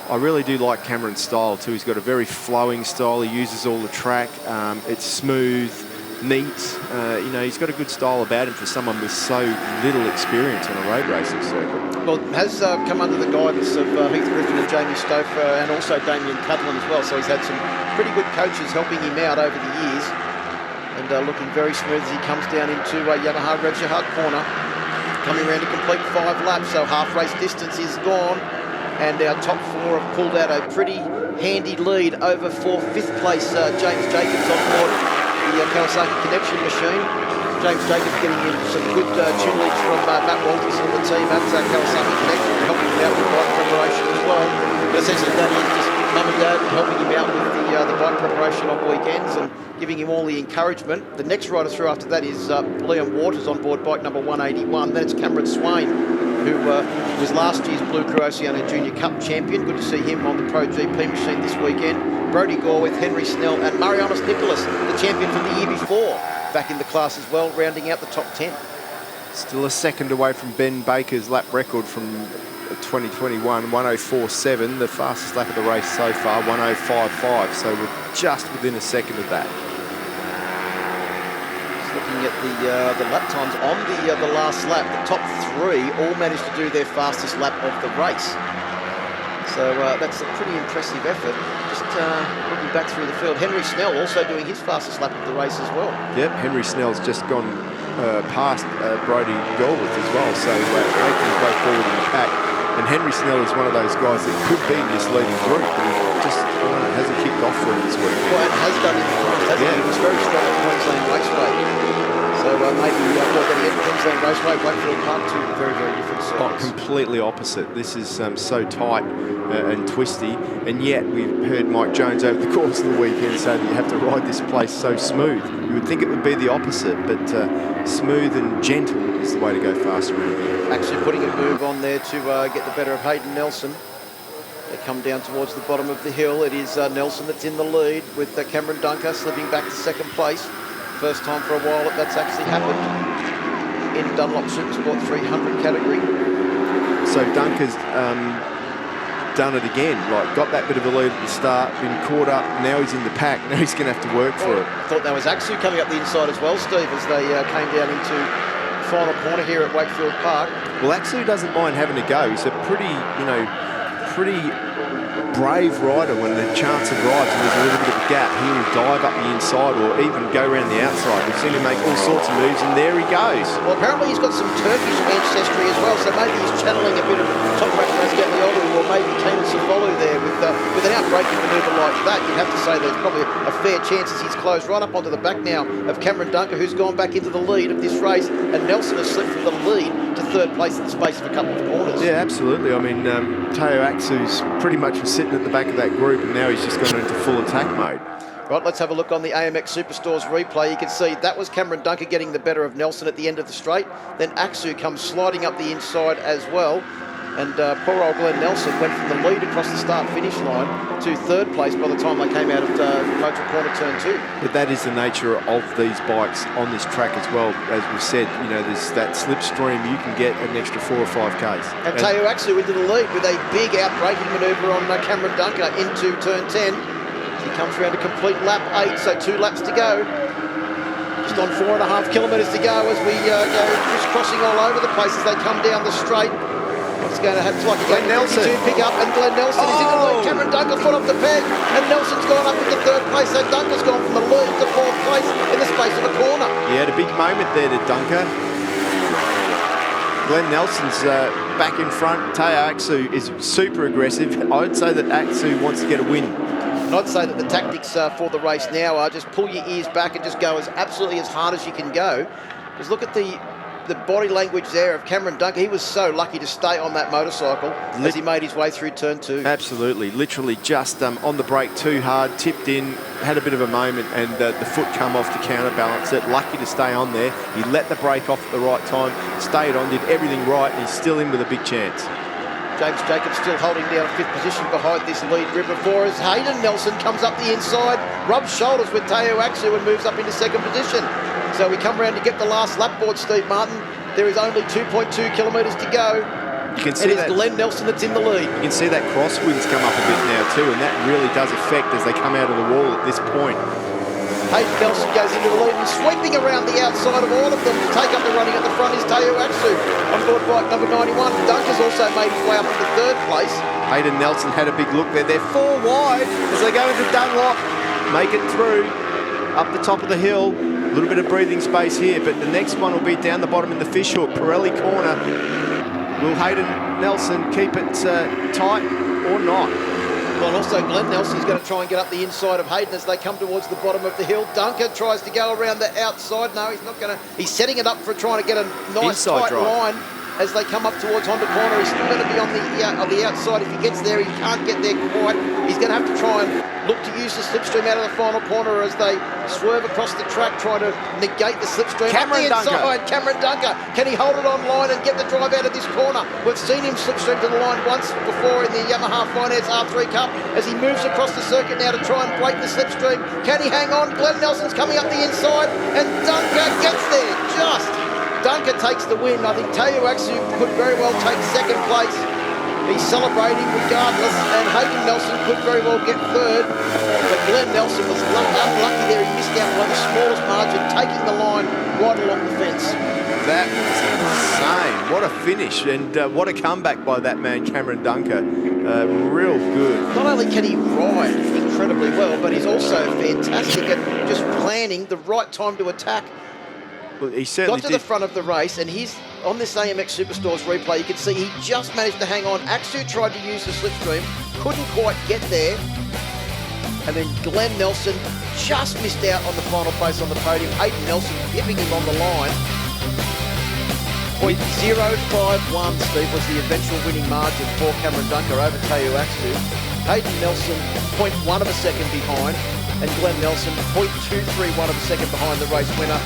I really do like Cameron's style too. He's got a very flowing style. He uses all the track. It's smooth, neat. He's got a good style about him for someone with so little experience on a road racing circuit. Well, it has come under the guidance of Heath Griffin and Jamie Stouffer and also Damien Cudlin as well. So he's had some pretty good coaches helping him out over the years. And looking very smooth as he comes down into Yamaha Revscher Hart corner. Coming around to complete 5 laps, so half race distance is gone. And our top 4 have pulled out a pretty handy lead over for 5th place James Jacobs on board the Kawasaki Connection machine. James Jacobs getting in some good tutelage from Matt Walters and the team at Kawasaki Connection, helping him out with bike preparation as well. But essentially that is just mum and dad helping him out with the bike preparation on weekends and giving him all the encouragement. The next rider through after that is Liam Waters on board bike number 181. Then it's Cameron Swain, who was last year's Blue Crew Oceania Junior Cup champion. Good to see him on the Pro GP machine this weekend. Brodie Gorewith, Henry Snell and Marianos Nicholas, the champion from the year before, back in the class as well, rounding out the top 10. Still a second away from Ben Baker's lap record from 2021, 104.7, the fastest lap of the race so far, 105.5, so we're just within a second of that. looking at the lap times on the last lap. The top three all managed to do their fastest lap of the race. So that's a pretty impressive effort. Just looking back through the field, Henry Snell also doing his fastest lap of the race as well. Yep, Henry Snell's just gone past Brody Galworth as well, so they can go forward in the pack. And Henry Snell is one of those guys that could be in this leading group, but he just hasn't kicked off for him this week. Well, and has done it before, hasn't he? He was very strong at Queensland Raceway. So maybe getting at Queensland Raceway, Wakefield Park, two very, very different circuits. Completely opposite. This is so tight and twisty, and yet we've heard Mike Jones over the course of the weekend say that you have to ride this place so smooth. You would think it would be the opposite, but smooth and gentle is the way to go faster around here. Actually putting a move on there to get the better of Hayden Nelson. They come down towards the bottom of the hill. It is Nelson that's in the lead with Cameron Dunker slipping back to second place. First time for a while that that's actually happened in Dunlop Supersport 300 category. So Dunker's done it again, like got that bit of a lead at the start, been caught up, now he's in the pack, now he's going to have to work for it. I thought that was Aksu coming up the inside as well, Steve, as they came down into the final corner here at Wakefield Park. Well, Aksu doesn't mind having a go. He's a pretty brave rider. When the chance arrives and there's a little bit of a gap, he will dive up the inside or even go around the outside. We've seen him make all sorts of moves, and there he goes. Well, apparently he's got some Turkish ancestry as well, so maybe he's channeling a bit of top race Rasgatlioglu, or maybe Kenan Sifolu there with an outbreaking manoeuvre like that. You'd have to say there's probably a fair chance as he's closed right up onto the back now of Cameron Dunker, who's gone back into the lead of this race, and Nelson has slipped from the lead to third place in the space of a couple of corners. Yeah, absolutely. I mean, Teo Aksu's pretty much sitting at the back of that group, and now he's just gone into full attack mode. Right, let's have a look on the AMX Superstores replay. You can see that was Cameron Dunker getting the better of Nelson at the end of the straight. Then Aksu comes sliding up the inside as well. And poor old Glenn Nelson went from the lead across the start-finish line to third place by the time they came out of motor corner turn 2. But that is the nature of these bikes on this track as well. As we've said, you know, there's that slipstream, you can get an extra 4 or 5 Ks. And Teo Aksu into the lead with a big out-braking manoeuvre on Cameron Dunker into turn 10. He comes around to complete lap 8, so 2 laps to go. Just on 4.5 kilometres to go as we go crisscrossing all over the place as they come down the straight. It's going to have like a Nelson pick up, and Glenn Nelson is in the lead. Cameron Dunker foot off the peg, and Nelson's gone up into third place. So Dunker's gone from the lead to fourth place in the space of a corner. He had a big moment there to Dunker. Glenn Nelson's back in front. Teo Aksu is super aggressive. I'd say that Aksu wants to get a win. And I'd say that the tactics for the race now are just pull your ears back and just go absolutely as hard as you can go. Because look at the body language there of Cameron Dunker. He was so lucky to stay on that motorcycle as he made his way through turn 2. Absolutely, literally just on the brake too hard, tipped in, had a bit of a moment, and the foot come off to counterbalance it. Lucky to stay on there. He let the brake off at the right time, stayed on, did everything right, and he's still in with a big chance. James Jacobs still holding down 5th position behind this lead ripper for us. Hayden Nelson comes up the inside, rubs shoulders with Teo Aksu and moves up into 2nd position. So we come around to get the last lap board, Steve Martin. There is only 2.2 kilometres to go. You can see it is Glenn Nelson that's in the lead. You can see that crosswinds come up a bit now too, and that really does affect as they come out of the wall at this point. Hayden Nelson goes into the lead, and sweeping around the outside of all of them to take up the running at the front is Teo Aksu. On board bike number 91, Dunker's also made his way up into 3rd place. Hayden Nelson had a big look there. They're 4 wide as they go into Dunlop. Make it through, up the top of the hill. A little bit of breathing space here, but the next one will be down the bottom in the fishhook, Pirelli corner. Will Hayden Nelson keep it tight or not? Well, also Glenn Nelson's going to try and get up the inside of Hayden as they come towards the bottom of the hill. Dunker tries to go around the outside. No, he's not going to. He's setting it up for trying to get a nice inside tight line as they come up towards Honda corner. He's still going to be on the outside. If he gets there, he can't get there quite. He's going to have to try and look to use the slipstream out of the final corner as they swerve across the track, trying to negate the slipstream. Cameron Dunker. Cameron Dunker. Can he hold it on line and get the drive out of this corner? We've seen him slipstream to the line once before in the Yamaha Finance R3 Cup as he moves across the circuit now to try and break the slipstream. Can he hang on? Glenn Nelson's coming up the inside, and Dunker gets there just. Dunker takes the win. I think Teo Aksu could very well take 2nd place. He's celebrating regardless, and Hayden Nelson could very well get third, but Glenn Nelson was unlucky there. He missed out by the smallest margin, taking the line right along the fence. That was insane. What a finish, and what a comeback by that man, Cameron Dunker. Real good. Not only can he ride incredibly well, but he's also fantastic at just planning the right time to attack. Well, he certainly got to the front of the race, and he's on this AMX Superstores replay. You can see he just managed to hang on. Aksu tried to use the slipstream, couldn't quite get there. And then Glenn Nelson just missed out on the final place on the podium. Hayden Nelson pipping him on the line. 0.051, Steve, was the eventual winning margin for Cameron Dunker over Teo Aksu. Hayden Nelson 0.1 of a second behind, and Glenn Nelson 0.231 of a second behind the race winner.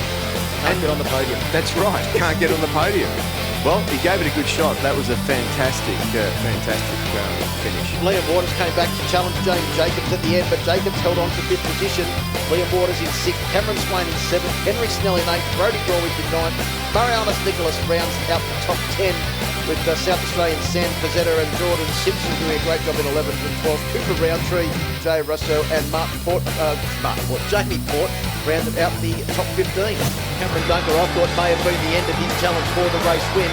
Can't get on the podium. That's right, can't get on the podium. Well, he gave it a good shot. That was a fantastic finish. Liam Waters came back to challenge James Jacobs at the end, but Jacobs held on to 5th position. Liam Waters in 6th, Cameron Swain in 7th, Henry Snell in 8th, Brodie Gorwich in 9th, Marianus Nicholas rounds out the top 10 with South Australian Sam Pizzetta and Jordan Simpson doing a great job in 11th and 12th. Cooper Roundtree, Jay Russo and Jamie Port rounded out the top 15. Cameron Dunker, I thought, may have been the end of his challenge for the race win,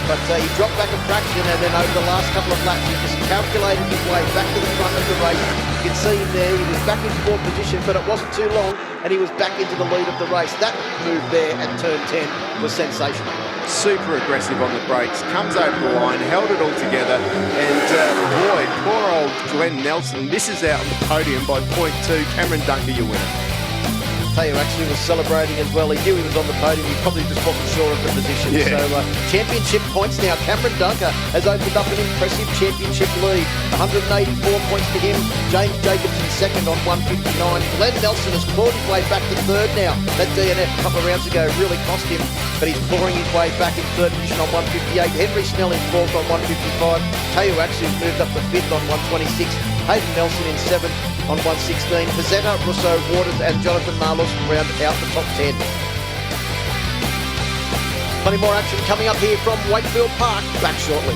but he dropped back a fraction, and then over the last couple of laps he just calculated his way back to the front of the race. You can see him there, he was back in 4th position, but it wasn't too long, and he was back into the lead of the race. That move there at turn 10 was sensational. Super aggressive on the brakes, comes over the line, held it all together, and boy, poor old Glenn Nelson misses out on the podium by 0.2. Cameron Dunker, your winner. Teo actually was celebrating as well. He knew he was on the podium. He probably just wasn't sure of the position. Yeah. So championship points now. Cameron Dunker has opened up an impressive championship lead. 184 points to him. James Jacobs in 2nd on 159. Glenn Nelson has clawed his way back to 3rd now. That DNF a couple of rounds ago really cost him, but he's clawing his way back in 3rd position on 158. Henry Snell in 4th on 155. Teo Aksu's moved up to 5th on 126. Hayden Nelson in 7th on 116. Pizzetta, Russo, Waters and Jonathan Marlos round out the top 10. Plenty more action coming up here from Wakefield Park. Back shortly.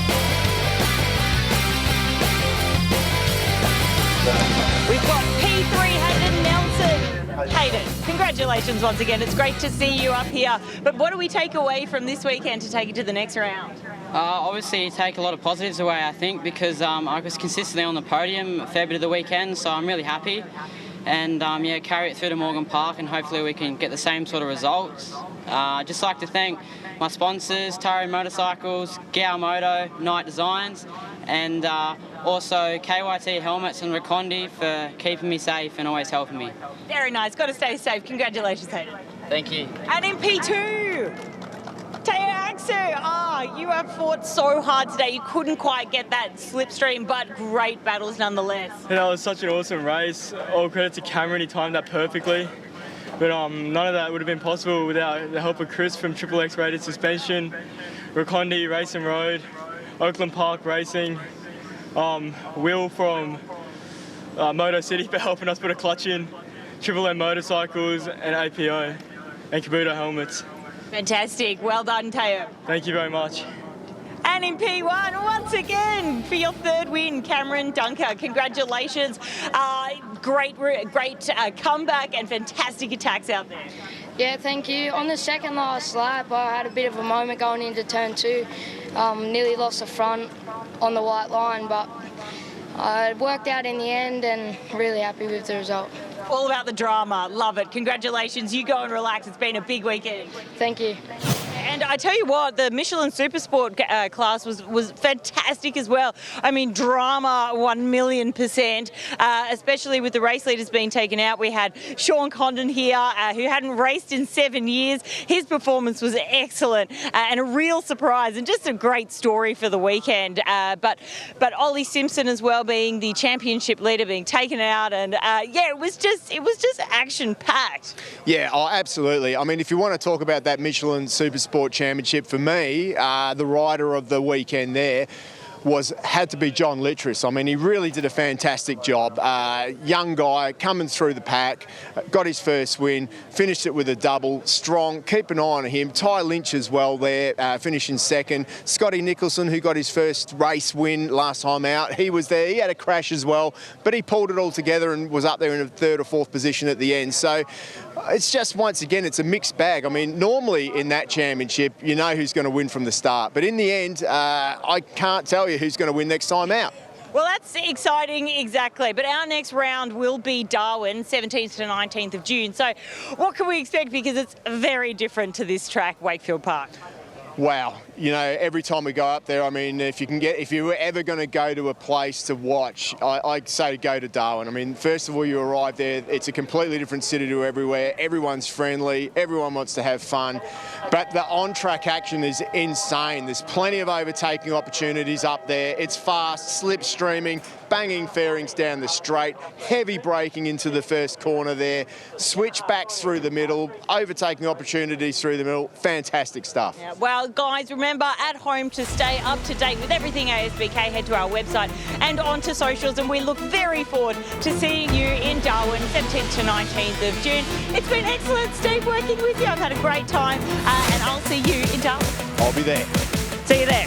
We've got P3 Hayden Nelson. Hayden, congratulations once again. It's great to see you up here. But what do we take away from this weekend to take it to the next round? Obviously, you take a lot of positives away, I think, because I was consistently on the podium a fair bit of the weekend, so I'm really happy. And yeah, carry it through to Morgan Park, and hopefully we can get the same sort of results. I'd just like to thank my sponsors, Taro Motorcycles, Gow Moto, Night Designs, and also KYT Helmets and Recondi for keeping me safe and always helping me. Very nice. Got to stay safe. Congratulations, Hayden. Thank you. And in P2, Teo Aksu, you have fought so hard today. You couldn't quite get that slipstream, but great battles nonetheless. Yeah, that was such an awesome race. All credit to Cameron, he timed that perfectly. But none of that would have been possible without the help of Chris from Triple X Rated Suspension, Recondi Race and Road, Oakland Park Racing, Will from Moto City for helping us put a clutch in, Triple M Motorcycles and APO, and Kabuto Helmets. Fantastic. Well done, Teo. Thank you very much. And in P1, once again, for your 3rd win, Cameron Dunker. Congratulations. Great comeback and fantastic attacks out there. Yeah, thank you. On the second last lap, I had a bit of a moment going into turn 2. Nearly lost the front on the white line, but it worked out in the end, and really happy with the result. All about the drama. Love it. Congratulations. You go and relax. It's been a big weekend. Thank you. And I tell you what, the Michelin Supersport class was fantastic as well. I mean, drama 1,000,000%, especially with the race leaders being taken out. We had Sean Condon here, who hadn't raced in 7 years. His performance was excellent and a real surprise and just a great story for the weekend. But Ollie Simpson as well, being the championship leader, being taken out, and yeah, it was just action packed. Yeah, oh, absolutely. I mean, if you want to talk about that Michelin Supersport Championship, for me, the rider of the weekend there had to be John Littris. I mean, he really did a fantastic job. Young guy coming through the pack, got his first win, finished it with a double, strong. Keep an eye on him. Ty Lynch as well there, finishing second. Scotty Nicholson, who got his first race win last time out, he was there. He had a crash as well, but he pulled it all together and was up there in a third or fourth position at the end. So it's just, once again, it's a mixed bag. I mean, normally in that championship, you know who's going to win from the start, but in the end, I can't tell you who's going to win next time out. Well, that's exciting, exactly. But our next round will be Darwin, 17th to 19th of June. So what can we expect? Because it's very different to this track, Wakefield Park. Wow, you know, every time we go up there, I mean, if you were ever going to go to a place to watch, I'd say go to Darwin. I mean, first of all, you arrive there, it's a completely different city to everywhere. Everyone's friendly, everyone wants to have fun, but the on-track action is insane. There's plenty of overtaking opportunities up there. It's fast, slipstreaming, banging fairings down the straight, heavy braking into the first corner there, switchbacks through the middle, overtaking opportunities through the middle. Fantastic stuff. Yeah, well, guys, remember, at home, to stay up to date with everything ASBK, head to our website and onto socials, and we look very forward to seeing you in Darwin, 17th to 19th of June. It's been excellent, Steve, working with you. I've had a great time, and I'll see you in Darwin. I'll be there. See you there.